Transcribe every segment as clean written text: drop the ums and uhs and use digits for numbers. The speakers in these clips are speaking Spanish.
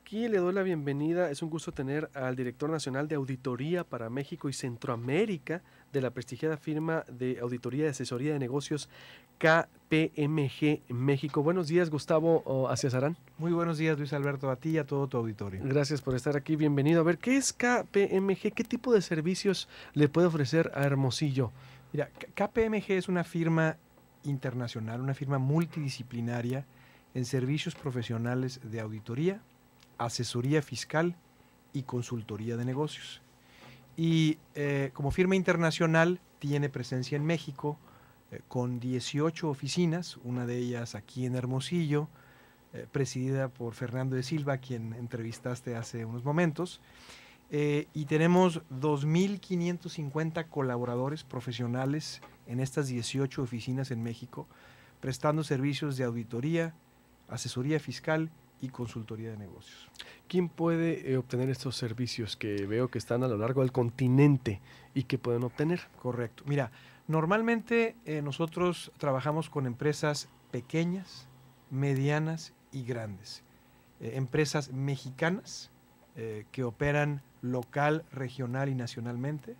aquí le doy la bienvenida. Es un gusto tener al director nacional de Auditoría para México y Centroamérica de la prestigiada firma de auditoría y asesoría de negocios KPMG México. Buenos días, Gustavo Aciazarán. Muy buenos días, Luis Alberto, a ti y a todo tu auditorio. Gracias por estar aquí, bienvenido. A ver, ¿qué es KPMG? ¿Qué tipo de servicios le puede ofrecer a Hermosillo? Mira, KPMG es una firma internacional, una firma multidisciplinaria en servicios profesionales de auditoría, asesoría fiscal y consultoría de negocios. Y como firma internacional tiene presencia en México con 18 oficinas, una de ellas aquí en Hermosillo, presidida por Fernando de Silva, a quien entrevistaste hace unos momentos. Y tenemos 2.550 colaboradores profesionales en estas 18 oficinas en México, prestando servicios de auditoría, asesoría fiscal y consultoría de negocios. ¿Quién puede obtener estos servicios que veo que están a lo largo del continente y que pueden obtener? Correcto. Mira, normalmente nosotros trabajamos con empresas pequeñas, medianas y grandes. Empresas mexicanas que operan local, regional y nacionalmente,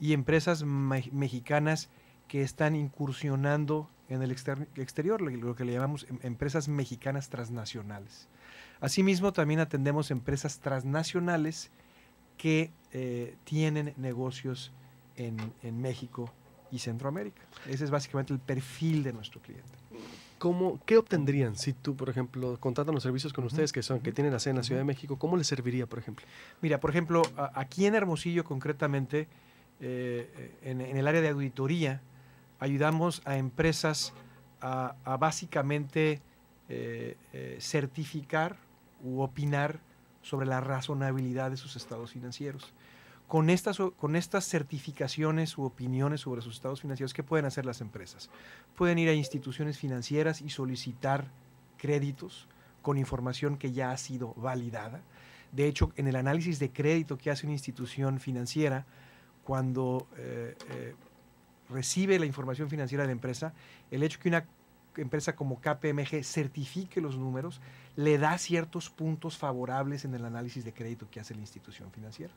y empresas mexicanas que están incursionando en el exterior, lo que le llamamos empresas mexicanas transnacionales. Asimismo, también atendemos empresas transnacionales que tienen negocios en México y Centroamérica. Ese es básicamente el perfil de nuestro cliente. ¿Qué obtendrían si tú, por ejemplo, contratan los servicios con ustedes que tienen la sede en la Ciudad de México? ¿Cómo les serviría, por ejemplo? Mira, por ejemplo, aquí en Hermosillo concretamente, en el área de auditoría, ayudamos a empresas a básicamente certificar u opinar sobre la razonabilidad de sus estados financieros. Con estas certificaciones u opiniones sobre sus estados financieros, ¿qué pueden hacer las empresas? Pueden ir a instituciones financieras y solicitar créditos con información que ya ha sido validada. De hecho, en el análisis de crédito que hace una institución financiera, cuando recibe la información financiera de la empresa, el hecho que una empresa como KPMG certifique los números le da ciertos puntos favorables en el análisis de crédito que hace la institución financiera.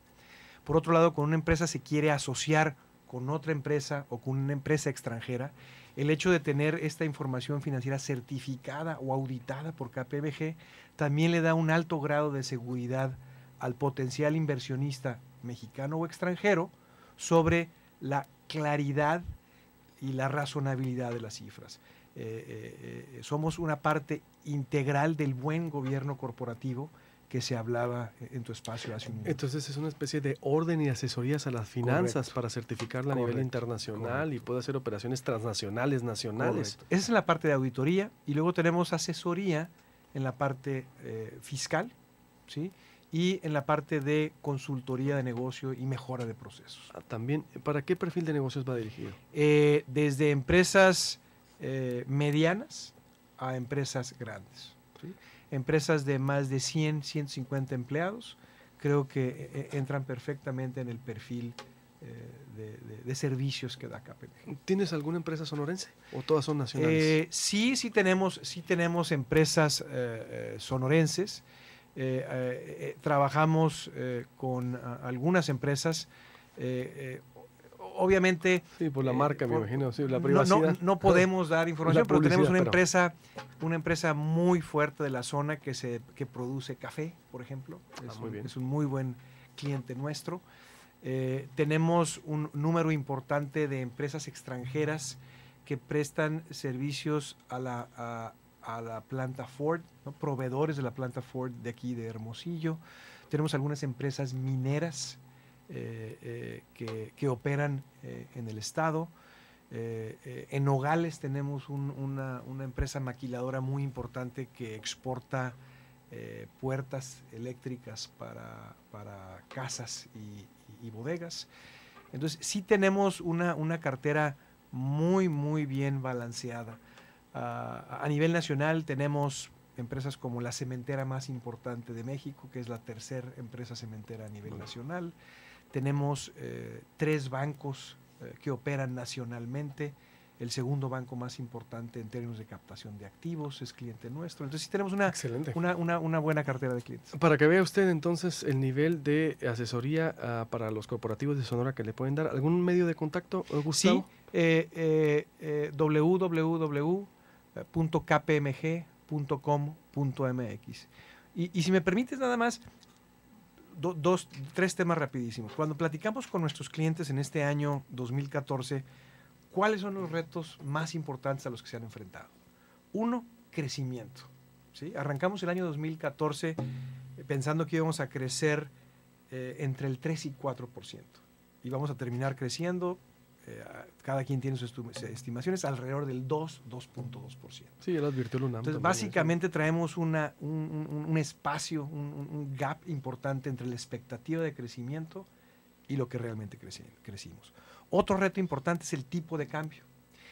Por otro lado, cuando una empresa se quiere asociar con otra empresa o con una empresa extranjera, el hecho de tener esta información financiera certificada o auditada por KPMG también le da un alto grado de seguridad al potencial inversionista mexicano o extranjero sobre la claridad y la razonabilidad de las cifras. Somos una parte integral del buen gobierno corporativo que se hablaba en tu espacio hace un minuto. Entonces es una especie de orden y asesorías a las finanzas. Correcto. Para certificarla a nivel internacional. Correcto. Y puede hacer operaciones transnacionales, nacionales. Correcto. Esa es la parte de auditoría, y luego tenemos asesoría en la parte fiscal, ¿sí? Y en la parte de consultoría de negocio y mejora de procesos. También, ¿para qué perfil de negocios va dirigido? Desde empresas medianas a empresas grandes, ¿sí? Empresas de más de 100, 150 empleados, creo que entran perfectamente en el perfil de servicios que da KPMG. ¿Tienes alguna empresa sonorense o todas son nacionales? Sí tenemos empresas sonorenses. Trabajamos con algunas empresas, obviamente. Sí, por la marca, me imagino, sí, la privacidad. No podemos dar información, pero tenemos una empresa muy fuerte de la zona que produce café, por ejemplo. Es un muy buen cliente nuestro. Tenemos un número importante de empresas extranjeras que prestan servicios a la planta Ford, ¿no? Proveedores de la planta Ford de aquí de Hermosillo. Tenemos algunas empresas mineras que operan en el estado. En Nogales tenemos una empresa maquiladora muy importante que exporta puertas eléctricas para casas y bodegas. Entonces sí tenemos una cartera muy bien balanceada. A nivel nacional tenemos empresas como la cementera más importante de México, que es la tercera empresa cementera a nivel nacional. Tenemos 3 bancos que operan nacionalmente, el segundo banco más importante en términos de captación de activos, es cliente nuestro. Entonces sí tenemos una buena cartera de clientes. Para que vea usted entonces el nivel de asesoría para los corporativos de Sonora que le pueden dar. ¿Algún medio de contacto, Gustavo? Sí, www.kpmg.com.mx. Y si me permites nada más, tres temas rapidísimos. Cuando platicamos con nuestros clientes en este año 2014, ¿cuáles son los retos más importantes a los que se han enfrentado? Uno, crecimiento. ¿Sí? Arrancamos el año 2014 pensando que íbamos a crecer entre el 3 y 4%. Y vamos a terminar creciendo, cada quien tiene sus estimaciones, alrededor del 2.2%. Sí, él advirtió el UNAM. Entonces, básicamente traemos un espacio, un gap importante entre la expectativa de crecimiento y lo que realmente crecimos. Otro reto importante es el tipo de cambio.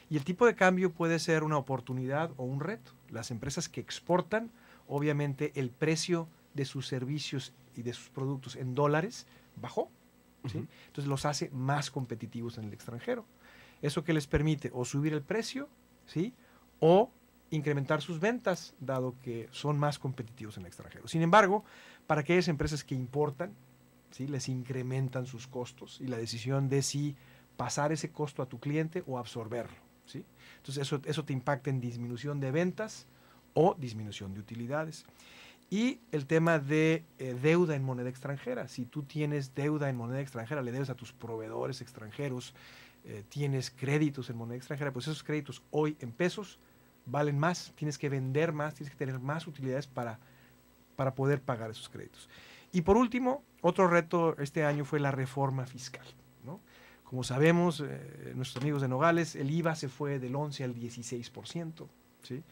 Y el tipo de cambio puede ser una oportunidad o un reto. Las empresas que exportan, obviamente el precio de sus servicios y de sus productos en dólares bajó, ¿sí? Entonces los hace más competitivos en el extranjero. Eso que les permite o subir el precio, ¿sí? O incrementar sus ventas, dado que son más competitivos en el extranjero. Sin embargo, para aquellas empresas que importan, ¿sí? Les incrementan sus costos y la decisión de si pasar ese costo a tu cliente o absorberlo, ¿sí? Entonces eso te impacta en disminución de ventas o disminución de utilidades. Y el tema de deuda en moneda extranjera. Si tú tienes deuda en moneda extranjera, le debes a tus proveedores extranjeros, tienes créditos en moneda extranjera, pues esos créditos hoy en pesos valen más, tienes que vender más, tienes que tener más utilidades para poder pagar esos créditos. Y por último, otro reto este año fue la reforma fiscal, ¿no? Como sabemos, nuestros amigos de Nogales, el IVA se fue del 11 al 16%, ¿sí?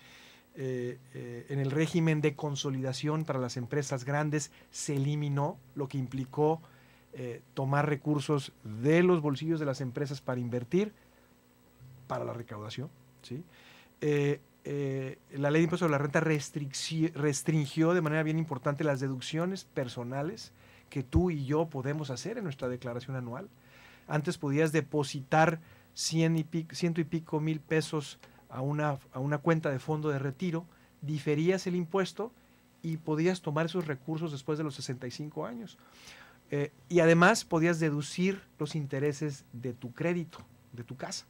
En el régimen de consolidación para las empresas grandes se eliminó, lo que implicó tomar recursos de los bolsillos de las empresas para invertir para la recaudación, ¿sí? La ley de impuesto sobre la renta restringió de manera bien importante las deducciones personales que tú y yo podemos hacer en nuestra declaración anual. Antes podías depositar ciento y pico mil pesos a una cuenta de fondo de retiro, diferías el impuesto y podías tomar esos recursos después de los 65 años. Y además podías deducir los intereses de tu crédito, de tu casa.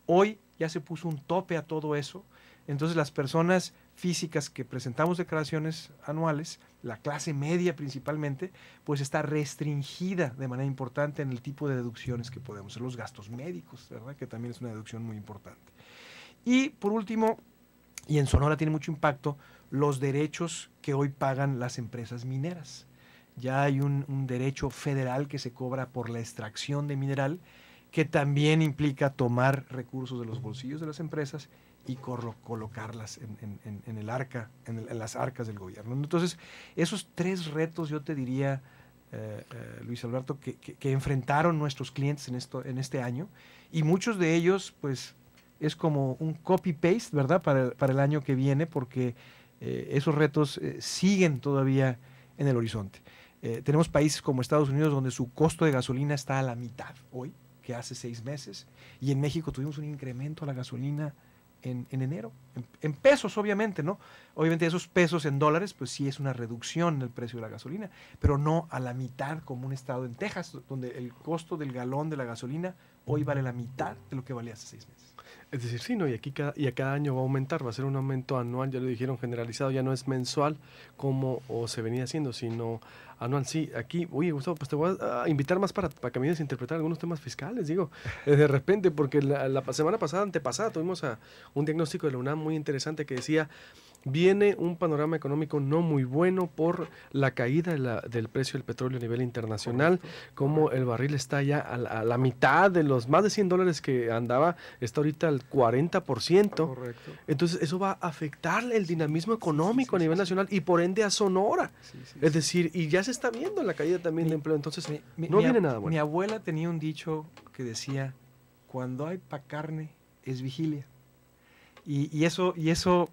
Hoy ya se puso un tope a todo eso. Entonces las personas físicas que presentamos declaraciones anuales, la clase media principalmente, pues está restringida de manera importante en el tipo de deducciones que podemos hacer. Los gastos médicos, ¿verdad? Que también es una deducción muy importante. Y por último, y en Sonora tiene mucho impacto, los derechos que hoy pagan las empresas mineras. Ya hay un derecho federal que se cobra por la extracción de mineral, que también implica tomar recursos de los bolsillos de las empresas y colocarlas en las arcas del gobierno. Entonces, esos tres retos, yo te diría, Luis Alberto, que enfrentaron nuestros clientes en este año, y muchos de ellos, pues, es como un copy-paste, ¿verdad?, para el año que viene, porque esos retos siguen todavía en el horizonte. Tenemos países como Estados Unidos donde su costo de gasolina está a la mitad hoy que hace 6 meses, y en México tuvimos un incremento a la gasolina en enero, en pesos obviamente, ¿no? Obviamente esos pesos en dólares, pues sí es una reducción en el precio de la gasolina, pero no a la mitad como un estado en Texas, donde el costo del galón de la gasolina hoy vale la mitad de lo que valía hace 6 meses. Es decir, sí, ¿no? Y aquí cada año va a aumentar, va a ser un aumento anual, ya lo dijeron, generalizado, ya no es mensual como se venía haciendo, sino anual. Sí, aquí, oye, Gustavo, pues te voy a invitar más para que me ayudes a interpretar algunos temas fiscales, digo, de repente, porque la semana pasada, antepasada, tuvimos un diagnóstico de la UNAM muy interesante que decía: viene un panorama económico no muy bueno por la caída del precio del petróleo a nivel internacional. Correcto. Como el barril está ya a la mitad de los más de $100 que andaba, está ahorita al 40%. Correcto. Entonces eso va a afectar el dinamismo económico a nivel nacional y por ende a Sonora. Es decir, y ya se está viendo la caída también de empleo. Entonces no viene nada bueno. Mi abuela tenía un dicho que decía: cuando hay pa' carne es vigilia. Y eso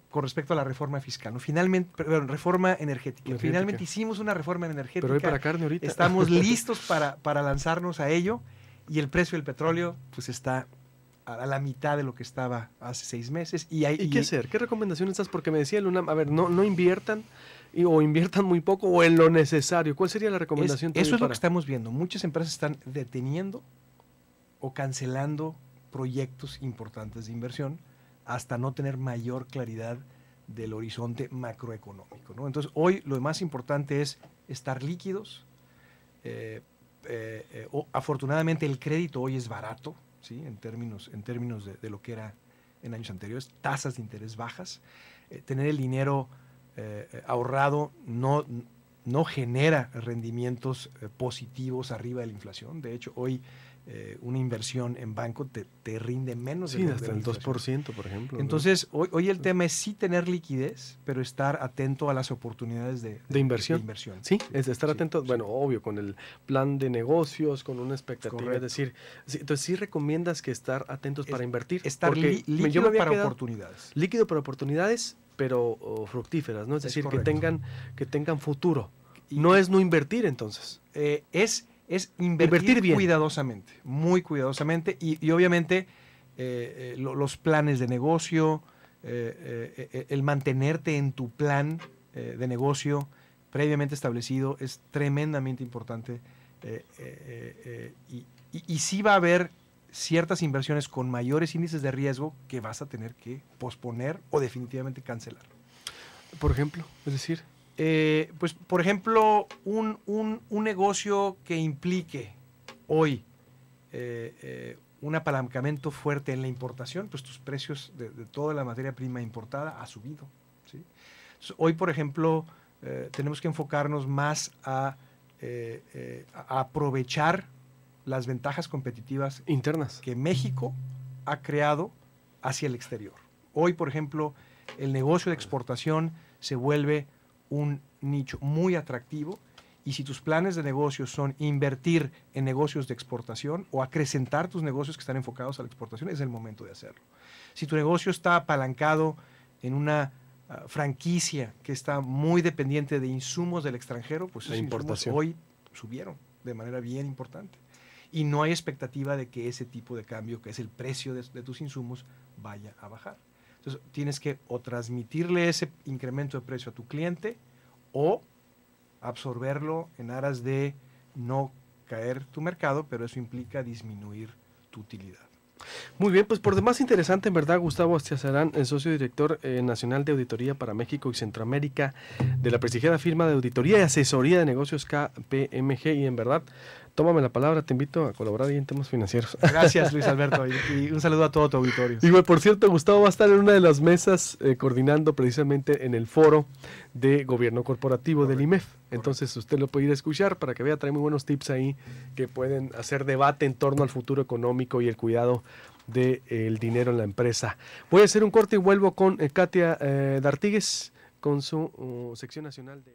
con respecto a la reforma fiscal, ¿no? Finalmente, perdón, reforma energética. Finalmente hicimos una reforma energética. Pero hay para carne ahorita. Estamos listos para lanzarnos a ello, y el precio del petróleo pues está a la mitad de lo que estaba hace 6 meses. ¿Y qué hacer? ¿Qué recomendaciones das? Porque me decía el UNAM, a ver, no inviertan, o inviertan muy poco o en lo necesario. ¿Cuál sería la recomendación? Eso es lo que estamos viendo. Muchas empresas están deteniendo o cancelando proyectos importantes de inversión hasta no tener mayor claridad del horizonte macroeconómico, ¿no? Entonces, hoy lo más importante es estar líquidos. Afortunadamente, el crédito hoy es barato, ¿sí? en términos de lo que era en años anteriores, tasas de interés bajas. Tener el dinero ahorrado no genera rendimientos positivos arriba de la inflación. De hecho, hoy una inversión en banco te rinde menos sí, de hasta el 2%, por ejemplo. Entonces, hoy el tema es sí tener liquidez, pero estar atento a las oportunidades de inversión. Sí, es estar atento, sí. Bueno, obvio, con el plan de negocios, con una expectativa. Correcto. Es decir, entonces sí recomiendas que estar atentos para invertir. Estar líquido para oportunidades. Líquido para oportunidades, pero fructíferas, ¿no? Es decir, que tengan futuro. No es no invertir, entonces. Es invertir bien. Cuidadosamente, muy cuidadosamente, y obviamente los planes de negocio, el mantenerte en tu plan de negocio previamente establecido es tremendamente importante, y sí va a haber ciertas inversiones con mayores índices de riesgo que vas a tener que posponer o definitivamente cancelar. Por ejemplo, es decir... pues, por ejemplo, un negocio que implique hoy un apalancamiento fuerte en la importación, pues tus precios de toda la materia prima importada ha subido, ¿sí? Entonces, hoy, por ejemplo, tenemos que enfocarnos más a aprovechar las ventajas competitivas internas que México ha creado hacia el exterior. Hoy, por ejemplo, el negocio de exportación se vuelve un nicho muy atractivo, y si tus planes de negocio son invertir en negocios de exportación o acrecentar tus negocios que están enfocados a la exportación, es el momento de hacerlo. Si tu negocio está apalancado en una franquicia que está muy dependiente de insumos del extranjero, pues la importación hoy subieron de manera bien importante. Y no hay expectativa de que ese tipo de cambio, que es el precio de tus insumos, vaya a bajar. Entonces, tienes que o transmitirle ese incremento de precio a tu cliente o absorberlo en aras de no caer tu mercado, pero eso implica disminuir tu utilidad. Muy bien, pues por demás interesante, en verdad, Gustavo Astiazarán, el socio director nacional de Auditoría para México y Centroamérica de la prestigiada firma de auditoría y asesoría de negocios KPMG, y en verdad, tómame la palabra, te invito a colaborar ahí en temas financieros. Gracias, Luis Alberto, y un saludo a todo tu auditorio. Y bueno, por cierto, Gustavo va a estar en una de las mesas coordinando precisamente en el foro de gobierno corporativo del IMEF. Entonces usted lo puede ir a escuchar para que vea, trae muy buenos tips ahí que pueden hacer debate en torno al futuro económico y el cuidado del dinero en la empresa. Voy a hacer un corte y vuelvo con Katia D'Artigues con su sección nacional de...